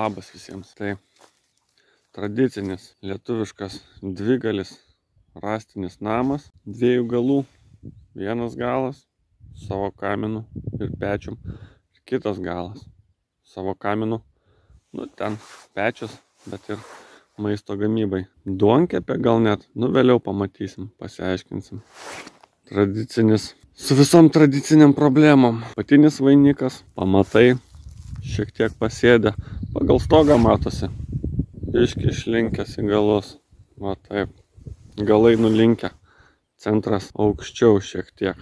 Labas visiems. Tai tradicinis lietuviškas dvigalis rąstinis namas, 2 galų, vienas galas savo kaminu ir pečium, ir kitas galas savo kaminu, ten pečius, bet ir maisto gamybai. Duonkepė gal net, vėliau pamatysim, pasiaiškinsim. Tradicinis, su visom tradiciniam problemom. Apatinis vainikas, pamatai, šiek tiek pasėdę, pagal stogą matosi, biškį išlinkęs į galus, va taip, galai nulinkę, centras aukščiau šiek tiek,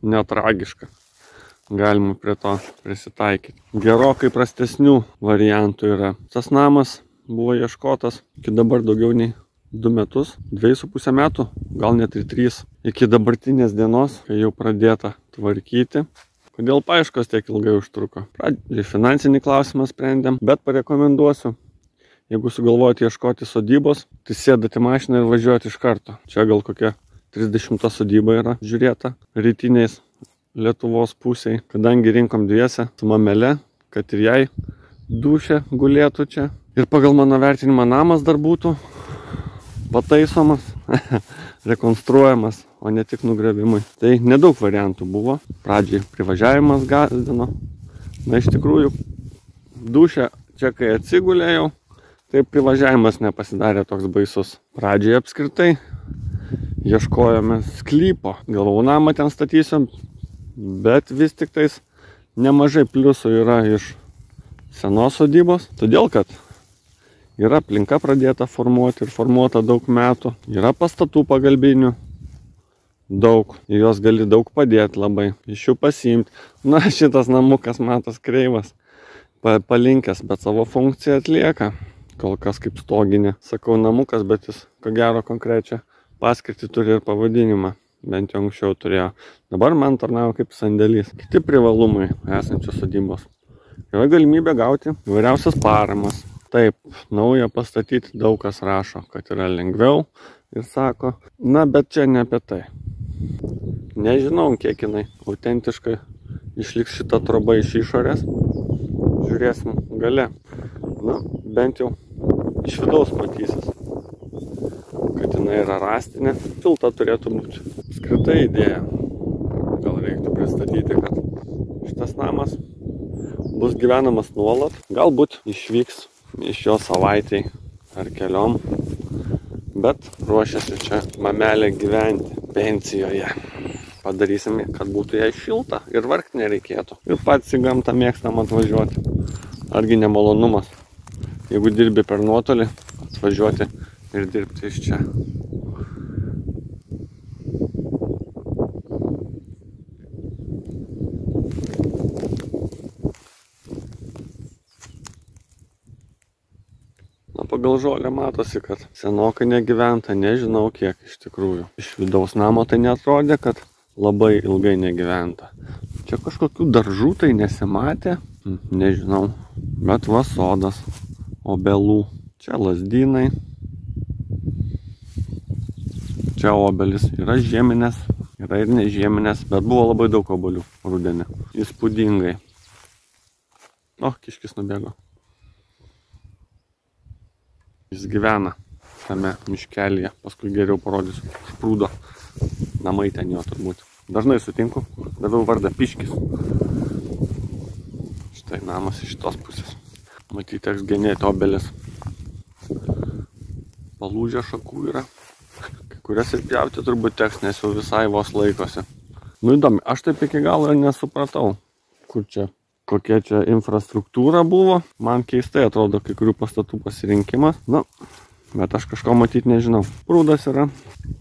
netragiška, galima prie to prisitaikyti. Gerokai prastesnių variantų yra. Tas namas buvo ieškotas iki dabar daugiau nei 2 metus, 2,5 metų, gal net ir 3, iki dabartinės dienos, kai jau pradėta tvarkyti. Kodėl paieškos tiek ilgai užtruko? Pradžiai finansinį klausimą sprendėm, bet parekomenduosiu, jeigu sugalvojate ieškoti sodybos, tai sėdate į mašiną ir važiuoti iš karto. Čia gal kokia 30 sodyba yra žiūrėta rytiniais Lietuvos pusėj, kadangi rinkom dviese su mamele, kad ir jai dušė gulėtų čia. Ir pagal mano vertinimą namas dar būtų pataisomas, rekonstruojamas, o ne tik nugriovimui. Tai nedaug variantų buvo. Pradžiai privažiavimas gąsdino. Iš tikrųjų, dušė čia kai atsigulėjau, tai privažiavimas nepasidarė toks baisus. Pradžiai apskritai ieškojome sklypo. Galvau, namą ten statysiu, bet vis tik tais nemažai pliusų yra iš senos sodybos. Todėl, kad yra aplinka pradėta formuoti ir formuota daug metų. Yra pastatų pagalbinių daug. Į juos gali daug padėti labai. Iš jų pasiimti. Šitas namukas matos kreivas, palinkęs, bet savo funkciją atlieka. Kol kas kaip stoginė. Sakau namukas, bet jis ko gero konkrečią paskirtį turi ir pavadinimą. Bent jau anksčiau turėjo. Dabar man tarnauja kaip sandėlys. Kiti privalumai esančios sodybos. Yra galimybė gauti įvairiausias paramas. Taip, naują pastatyti daug kas rašo, kad yra lengviau ir sako, bet čia ne apie tai. Nežinau, kiek jinai autentiškai išliks šita troba iš išorės. Žiūrėsim gale. Bent jau iš vidaus matysis, kad jinai yra rąstinė. Šilta turėtų būti. Apskritai idėja. Gal reiktų pristatyti, kad šitas namas bus gyvenamas nuolat. Galbūt išvyks iš jo savaitei ar keliom, bet ruošiasi čia mamelė gyventi pensijoje. Padarysim, kad būtų jai šilta ir vargti nereikėtų. Ir pats į gamtą mėgstam atvažiuoti. Argi nemalonumas, jeigu dirbi per nuotolį, atvažiuoti ir dirbti iš čia. Pagal žolę matosi, kad senokai negyventa, nežinau kiek iš tikrųjų. Iš vidaus namo tai netrodė, kad labai ilgai negyventa. Čia kažkokių daržų tai nesimatė, nežinau, bet va sodas, obelų. Čia lazdynai, čia obelis, yra žieminės, yra ir nežieminės, bet buvo labai daug obelių rudenį. Įspūdingai. Kiškis nubėgo. Jis gyvena tame miškelyje, paskui geriau parodysiu. Šprūdo namai ten jo turbūt. Dažnai sutinku, daviau vardą Piškis. Štai namas iš šitos pusės. Matyt, teks genėti obelis. Palūžę šakų yra. Kai kurias ir pjauti turbūt teks, nes jau visai vos laikosi. Įdomi, aš taip iki galo nesupratau, kur čia. Kokia čia infrastruktūra buvo. Man keistai atrodo kai kurių pastatų pasirinkimas. Bet aš kažko matyti nežinau. Prūdas yra.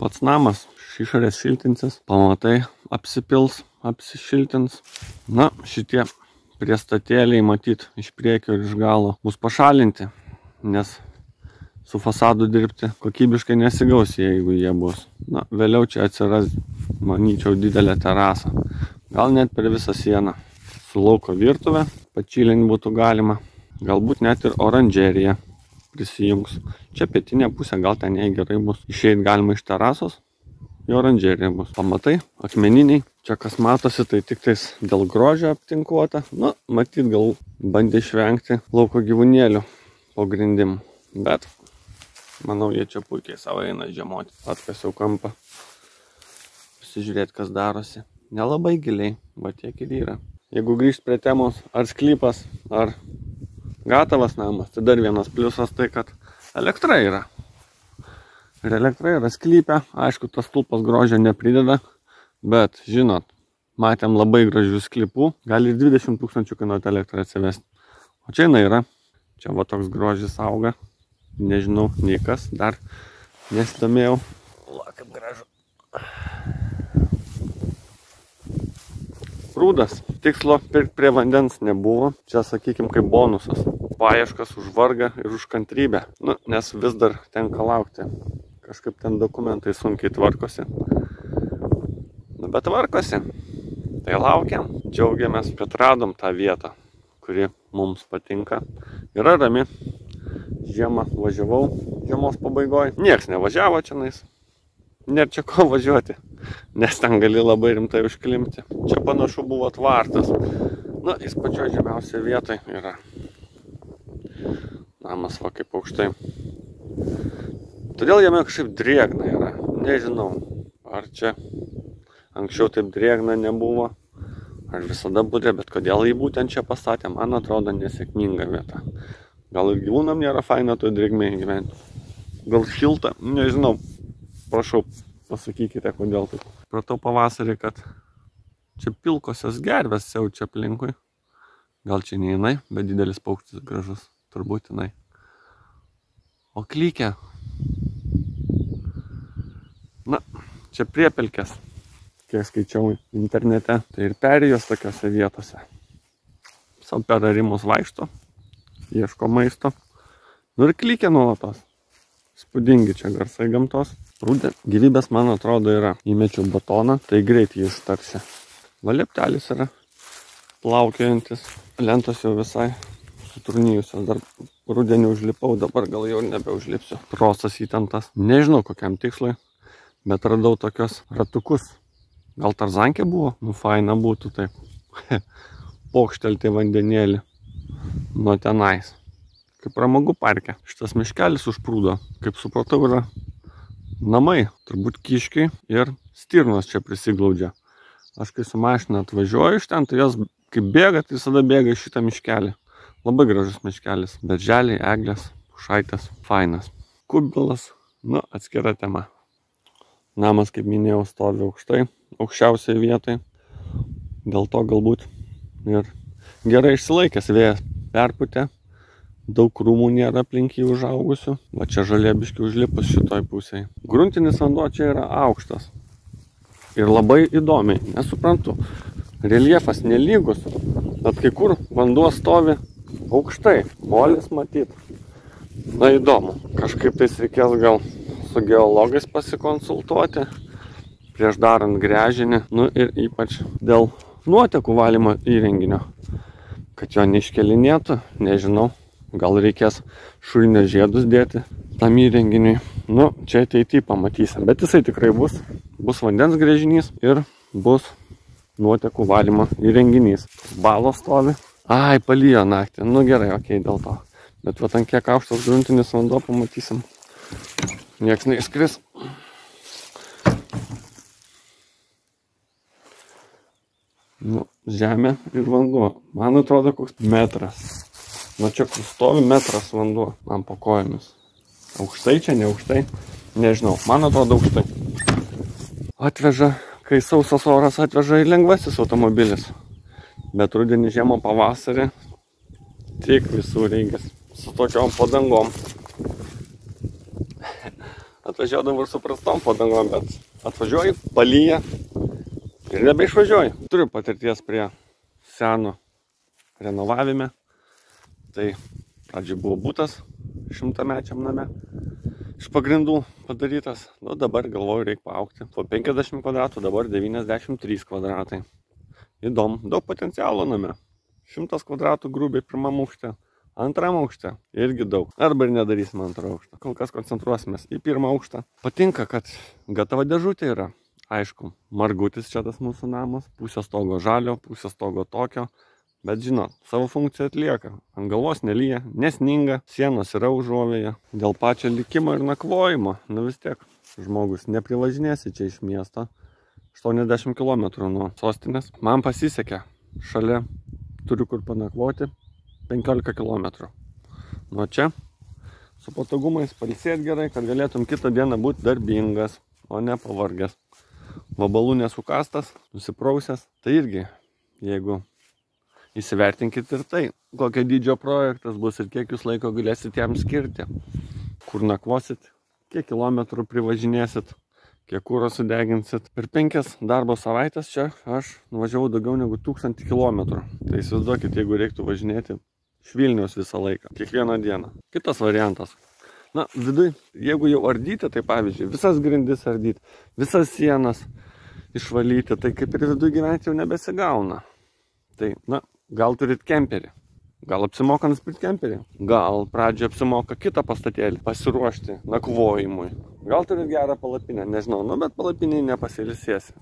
Pats namas išorės šiltinsis. Pamatai apsipils, apsišiltins. Šitie priestatėliai matyt iš priekio ir iš galo bus pašalinti. Nes su fasadu dirbti kokybiškai nesigaus, jeigu jie bus. Vėliau čia atsiras, manyčiau, didelė terasa. Gal net per visą sieną. Su lauko virtuvė, pačilint būtų galima, galbūt net ir oranžerija prisijungs. Čia pietinė pusė, gal ten jai gerai bus. Išeit galima iš terasos, į oranžeriją bus. Pamatai, akmeniniai, Čia kas matosi, tai tik tais dėl grožio aptinkuota. Nu, matyt, gal bandė išvengti lauko gyvūnėlių po grindim. Bet, manau, jie čia puikiai savo eina žiemoti. Atkasiau kampą. Pasižiūrėti, kas darosi. Nelabai giliai, va tiek ir yra. Jeigu grįžt prie temos, ar sklypas, ar gatavas namas, tai dar vienas pliusas tai, kad elektra yra. Ir elektra yra sklype, aišku, tas stulpas grožio neprideda, bet, žinot, matėm labai gražių sklypų, gali ir 20 000 kainuoti elektrą atsivesti. O čia jinai yra, čia va toks grožis auga, nežinau, nei kas, dar nesidomėjau. La, kaip gražu. Prūdas, tikslo pirkti prie vandens nebuvo, čia sakykim kaip bonusas. Paieškas už vargą ir už kantrybę, nu, nes vis dar tenka laukti. Kažkaip ten dokumentai sunkiai tvarkosi. Nu, bet tvarkosi. Tai laukiam, džiaugiamės, kad radom tą vietą, kuri mums patinka. Yra rami. Žiemą važiavau, žiemos pabaigoje. Nieks nevažiavo čionais. Nėra čia ko važiuoti, nes ten gali labai rimtai užklimti. Čia panašu buvo tvartas. Na, jis pačioj žemiausiai vietai yra. Namas va kaip aukštai. Todėl jame kažkaip drėgna yra. Nežinau, ar čia anksčiau taip drėgna nebuvo, ar visada būdė, bet kodėl jį būtent čia pastatė, man atrodo nesėkminga vieta. Gal ir gyvūnam nėra faina toj drėgmėje gyventi. Gal šilta, nežinau. Prašau, pasakykite, kodėl taip. Pratau pavasarį, kad čia pilkosios gervės siaučia aplinkui. Gal čia ne jinai, bet didelis paukštis gražus. Turbūt jinai. O klykė. Na, čia priepelkės. Kiek skaičiau internete. Tai ir perėjos tokiose vietose. Sau per arimus vaikšto. Ieško maisto. Nu ir klykė nuolatos. Spūdingi čia garsai gamtos. Prūde gyvybės, man atrodo, yra. Įmečiau batoną, tai greit jį ištarsi. Valėptelis yra plaukiojantis. Lentos jau visai suturnijusios. Dar rudenį užlipau, dabar gal jau nebeužlipsiu. Trosas įtemptas. Nežinau kokiam tikslui, bet radau tokios ratukus. Gal tarzankė buvo? Nu, faina būtų taip. Pokštelti vandenėlį nuo tenais. Kaip pramogų parke. Šitas miškelis už Prūdo, kaip supratau, yra namai, turbūt kiškiai ir stirnos čia prisiglaudžia. Aš kai su mašina atvažiuoju iš ten, tai jos kaip bėga, tai visada bėga į šitą miškelį. Labai gražus miškelis. Berželiai, eglės, pušaitės, fainas. Kubilas, nu, atskira tema. Namas, kaip minėjau, stovi aukštai, aukščiausiai vietai. Dėl to galbūt ir gerai išsilaikęs, vėjas perputė. Daug krūmų nėra aplink jį užaugusių. Va čia žalėbiškai užlipus šitoj pusėje. Gruntinis vanduo čia yra aukštas. Ir labai įdomiai, nesuprantu. Reljefas nelygus, bet kai kur vanduo stovi aukštai. Molis matyt. Na įdomu. Kažkaip tais reikės gal su geologais pasikonsultuoti. Prieš darant gręžinį. Nu ir ypač dėl nuotekų valymo įrenginio. Kad jo neiškelinėtų, nežinau. Gal reikės šulinio žiedus dėti tam įrenginiui. Nu, čia ateityje pamatysim. Bet jisai tikrai bus. Bus vandens gręžinys ir bus nuotekų valymo įrenginys. Balos stovi. Ai, palijo naktį. Nu gerai, okei, dėl to. Bet va, ant kiek aukštas gruntinis vanduo pamatysim. Nieks neišskris. Nu, žemė ir vanduo. Man atrodo, koks metras. Nu čia kur stovi metras vanduo man po kojomis. Aukštai čia, ne aukštai. Nežinau, man atrodo aukštai. Atveža, kai sausas oras atveža ir lengvasis automobilis. Bet rudenį, žiemą, pavasarį tik visur reikia su tokiom padangom. Atvažiuodavau ir su prastom padangom, bet atvažiuoju, palyja ir nebeišvažiuoju. Turiu patirties prie seno renovavime. Tai pradžiai buvo būtas 100-mečiam name. Iš pagrindų padarytas. Nu, dabar galvoju, reikia paaugti. Po 50 kvadratų, dabar 93 kvadratai. Įdomu, daug potencialo name. 100 kvadratų grubiai pirmam aukšte. Antram aukšte irgi daug. Arba ir nedarysim antrą aukštą. Kol kas koncentruosimės į pirmą aukštą. Patinka, kad gatava dėžutė yra. Aišku, margutis čia tas mūsų namas, pusė stogo žalio, pusė stogo tokio, bet žinot, savo funkciją atlieka. Ant galvos nelyja, nesninga, sienos yra užuovėje. Dėl pačio likimo ir nakvojimo, nu vis tiek, žmogus neprivažinėsi čia iš miesto, 80 km nuo sostinės. Man pasisekė, šalia turiu kur panakvoti, 15 km. Nuo čia, su patogumais, pailsėt gerai, kad galėtum kitą dieną būti darbingas, o ne pavargęs. Vabalų nesukastas, nusiprausęs, tai irgi, jeigu įsivertinkit ir tai, kokio dydžio projektas bus ir kiek jūs laiko galėsit jam skirti, kur nakvosit, kiek kilometrų privažinėsit, kiek kuro sudeginsit. Per 5 darbo savaitės čia aš nuvažiavau daugiau negu 1000 km. Tai įsivaizduokit, jeigu reiktų važinėti iš Vilniaus visą laiką, kiekvieną dieną. Kitas variantas. Na, viduj, jeigu jau ardyti, tai pavyzdžiui, visas grindis ardyti, visas sienas išvalyti, tai kaip ir viduj gyventi jau nebesigauna. Tai, na, gal turit kemperį, gal apsimoka nusipirkti kemperį, gal pradžioje apsimoka kitą pastatėlį pasiruošti nakvojimui. Gal turit gerą palapinę, nežinau, nu, bet palapiniai nepasiilsėsi.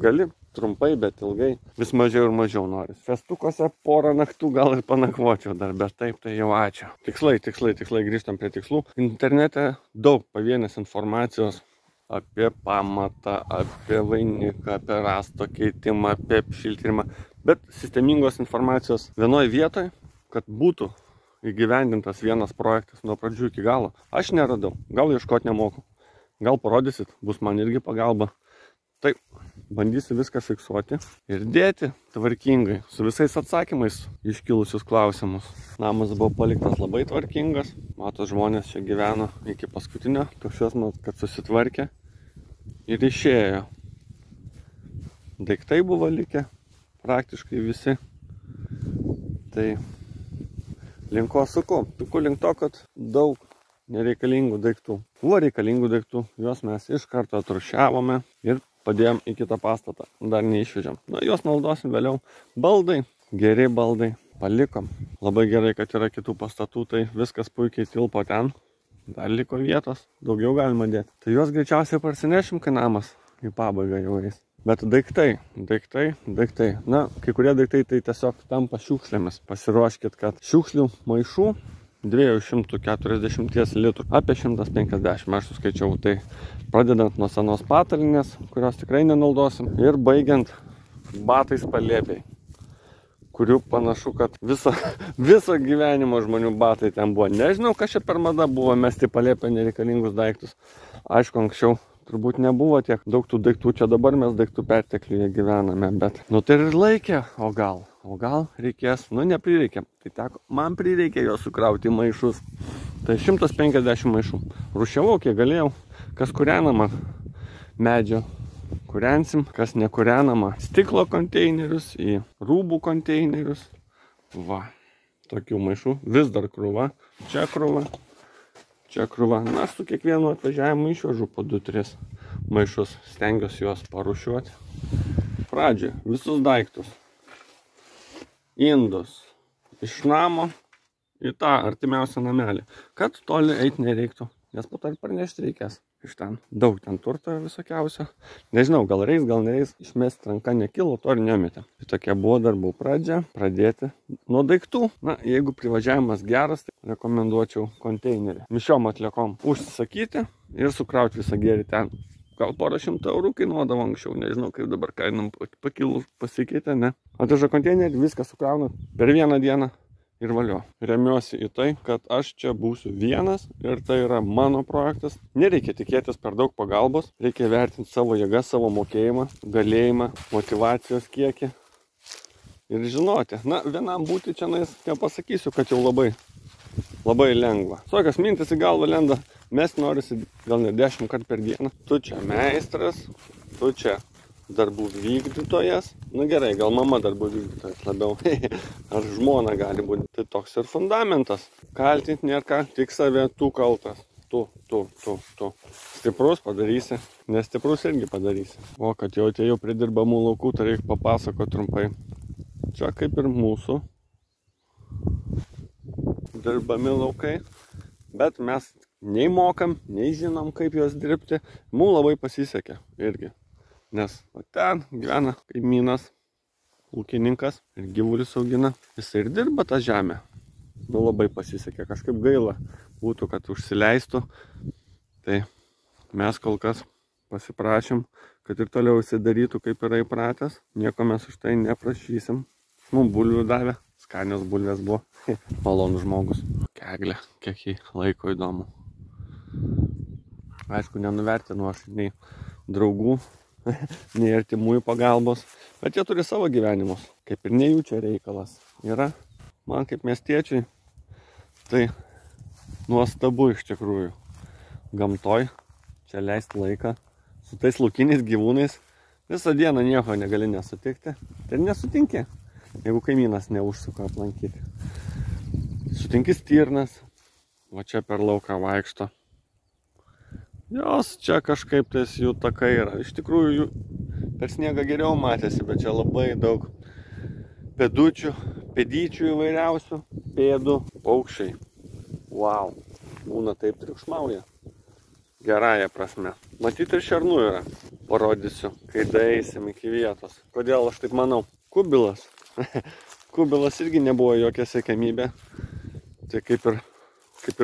Gali trumpai, bet ilgai, vis mažiau ir mažiau noris. Festukose porą naktų gal ir panakvočiau dar, bet taip tai jau ačiū. Tikslai, grįžtam prie tikslų. Internete daug pavienės informacijos apie pamatą, apie vainiką, apie rąsto keitimą, apie apšiltinimą, bet sistemingos informacijos vienoje vietoje, kad būtų įgyvendintas vienas projektas nuo pradžių iki galo, aš neradau. Gal ieškoti nemoku, gal parodysit, bus man irgi pagalba. Taip, bandysiu viską fiksuoti ir dėti tvarkingai, su visais atsakymais iškilusius klausimus. Namas buvo paliktas labai tvarkingas, mato, žmonės čia gyveno iki paskutinio, toks jausmas, kad susitvarkė ir išėjo. Daiktai buvo likę, praktiškai visi. Tai link ko suku? Suku link to, kad daug nereikalingų daiktų. Buvo reikalingų daiktų, juos mes iš karto atrūšiavome ir padėjom į kitą pastatą, dar neišvežėm. Na, juos naudosim vėliau. Baldai, geri baldai, palikom. Labai gerai, kad yra kitų pastatų, tai viskas puikiai tilpo ten. Dar liko vietos, daugiau galima dėti. Tai juos greičiausiai parsinešim, kai namas į pabaigą jau eis. Bet daiktai. Na, kai kurie daiktai tai tiesiog tampa šiukšlėmis. Pasiruoškit, kad šiukšlių maišų 240 litrų, apie 150, aš suskaičiau, tai pradedant nuo senos patalinės, kurios tikrai nenaudosim, ir baigiant batais palėpiai, kurių panašu, kad viso gyvenimo žmonių batai ten buvo. Nežinau, kas čia per mada buvo mesti palėpę nereikalingus daiktus. Aišku, anksčiau turbūt nebuvo tiek daug tų daiktų, čia dabar mes daiktų pertekliuje gyvename, bet nu tai ir laikė, o gal reikės, nu neprireikė, tai teko, man prireikė jo sukrauti maišus, tai 150 maišų, rūšiavau kiek galėjau, kas kūrenama medžio, kūrensim, kas nekūrenama stiklo konteinerius, į rūbų konteinerius, va, tokių maišų, vis dar krūva, čia krūva, na, aš su kiekvienu atvažiavimu išvežu po 2-3 maišus, stengiuosi juos parūšiuoti. Pradžioj, visus daiktus, indus, iš namo į tą artimiausią namelį, kad toli eiti nereiktų, nes po to ir parnešti reikės iš ten. Daug ten turto visokiausio, nežinau, gal reis, gal nereis, išmesti ranka nekilo, to ir nemetė. Tai tokia buvo darbų pradžia, pradėti nuo daiktų. Na, jeigu privažiavimas geras, tai rekomenduočiau konteinerį. Mišriom atliekom užsisakyti ir sukrauti visą gėrį ten. Gal porą 100 eurų kainuodavo anksčiau, nežinau, kaip dabar kainam pakilus pasikeitė, ne? Atveža konteinerį, viską sukrauna per vieną dieną ir valio. Remiuosi į tai, kad aš čia būsiu vienas ir tai yra mano projektas. Nereikia tikėtis per daug pagalbos, reikia vertinti savo jėgas, savo mokėjimą, galėjimą, motyvacijos kiekį ir žinoti. Na, vienam būti čia nepasakysiu, kad jau labai lengva. Tokios mintis į galvą lenda. Mes norisi gal ne 10 kartų per dieną. Tu čia meistras, tu čia darbų vykdytojas. Nu gerai, gal mama darbų vykdytojas labiau. Ar žmona gali būti. Tai toks ir fundamentas. Kaltinti nėra ką, tik save, tu kaltas. Tu. Stiprus padarysi, nestiprus irgi padarysi. O kad jau atėjau prie dirbamų laukų, tai reikia papasakoti trumpai. Čia kaip ir mūsų dirbami laukai, bet mes nei mokam, nei žinom, kaip juos dirbti. Mums labai pasisekė irgi. nes ten gyvena kaimynas, ūkininkas ir gyvulius augina. Jisai ir dirba tą žemę. Nu, labai pasisekė, kažkaip gaila būtų, kad užsileistų. Tai mes kol kas pasiprašym, kad ir toliau įsidarytų, kaip yra įpratęs. Nieko mes už tai neprašysim. Mums bulvių davė, skanios bulvės buvo. Malonus žmogus. Keglė, kiek jį laiko įdomu. Aišku, nenuvertinu aš nei draugų, nei artimųjų pagalbos, bet jie turi savo gyvenimus, kaip ir ne jų čia reikalas. Yra man kaip miestiečiui, tai nuostabu iš tikrųjų. Gamtoj, čia leisti laiką, su tais laukiniais gyvūnais, visą dieną nieko negali nesutikti. Tai ir nesutinki, jeigu kaimynas neužsuka aplankyti. Sutinki stirnas, va čia per lauką vaikšto. Jos čia kažkaip tais jų takai yra. Iš tikrųjų jų per sniegą geriau matėsi, bet čia labai daug pėdučių, pėdyčių įvairiausių, pėdų, paukščiai. Wow, būna taip triukšmauja. Gerąją prasme. Matyt ir šernų yra. Parodysiu, kai daeisim iki vietos. Kodėl aš taip manau? Kubilas. Kubilas irgi nebuvo jokia siekiamybė. Tai kaip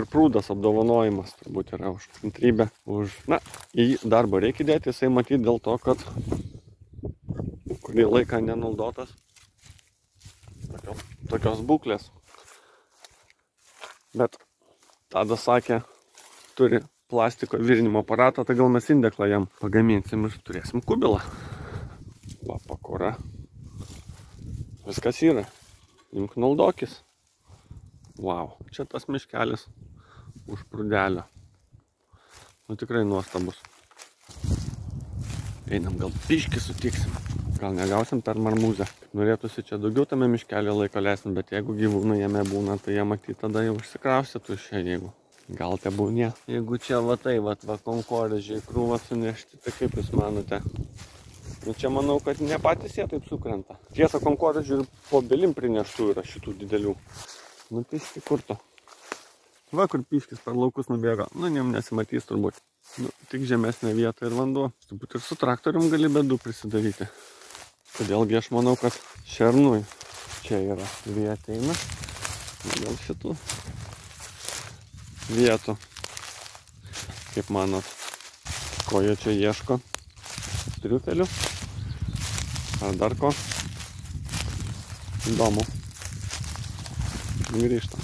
ir prūdas apdovanojimas turbūt yra už kantrybę. Na, į darbą reikia dėti, jisai matyti dėl to, kad kurį laiką nenaudotas tokios būklės. Bet Tadas sakė, turi plastiko virinimo aparatą, tai gal mes indeklą jam pagaminsim ir turėsim kubilą. Va, pakura. Viskas yra. Imk naudokis. Wow, čia tas miškelis už prūdelio. Nu tikrai nuostabus. Einam, gal biškį sutiksim. Gal negausim per marmūzę. Norėtųsi čia daugiau tame miškelio laiko leisim, bet jeigu gyvūnai jame būna, tai jie matyt tada jau užsikraustytų čia, jeigu. Gal te būnė. Jeigu čia va tai, va konkorėžiai krūvą sunešti, tai kaip jūs manote? Nu čia manau, kad ne patys jie taip sukrenta. Tiesa, konkorėžių ir po belim prineštų yra šitų didelių. Nu piški kurto. Va kur piškis per laukus nubėgo. Nu jiem nesimatys turbūt. Nu, tik žemesnė vieta ir vanduo. Turbūt ir su traktorium gali bėdų prisidaryti. Todėlgi aš manau, kad šernui čia yra. Jie ateina. Dėl šitų vietų. Kaip manot, ko jie čia ieško? Triufelių? Ar dar ko? Įdomu. Grįžtam.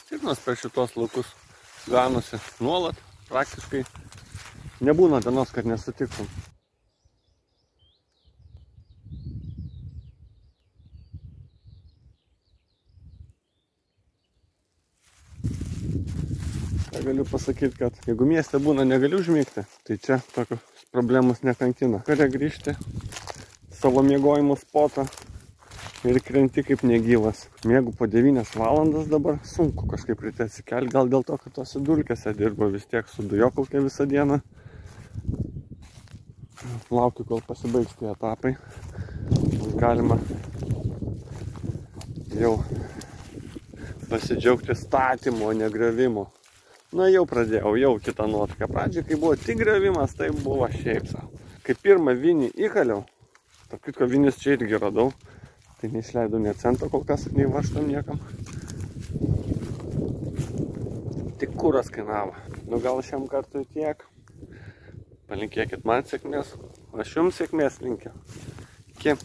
Stirnos per šitos laukus ganosi nuolat, praktiškai. Nebūna dienos, kad nesutiktum. Galiu pasakyti, kad jeigu mieste būna negali užmigti, tai čia tokios problemos nekankina. Kare grįžti savo miegojimo spotą ir krenti kaip negyvas. Miegu po 9 valandas dabar, sunku kažkaip ryte atsikelti, gal dėl to, kad tose dulkėse dirbo vis tiek su dujokaukė visą dieną. Laukiu, kol pasibaigs tie etapai. Galima jau pasidžiaugti statymo, negriovimo. Na jau pradėjau, jau kitą nuotaiką. Pradžiai, kai buvo tik griovimas, tai buvo šiaip savo. Kai pirmą vinį įkaliau, tarp kitko vinis čia irgi radau, tai neišleidau ne cento kol kas, nei vaštam niekam. Tik kuras kainavo. Nu gal šiam kartui tiek. Palinkėkit man sėkmės, aš jums sėkmės linkiu. Iki.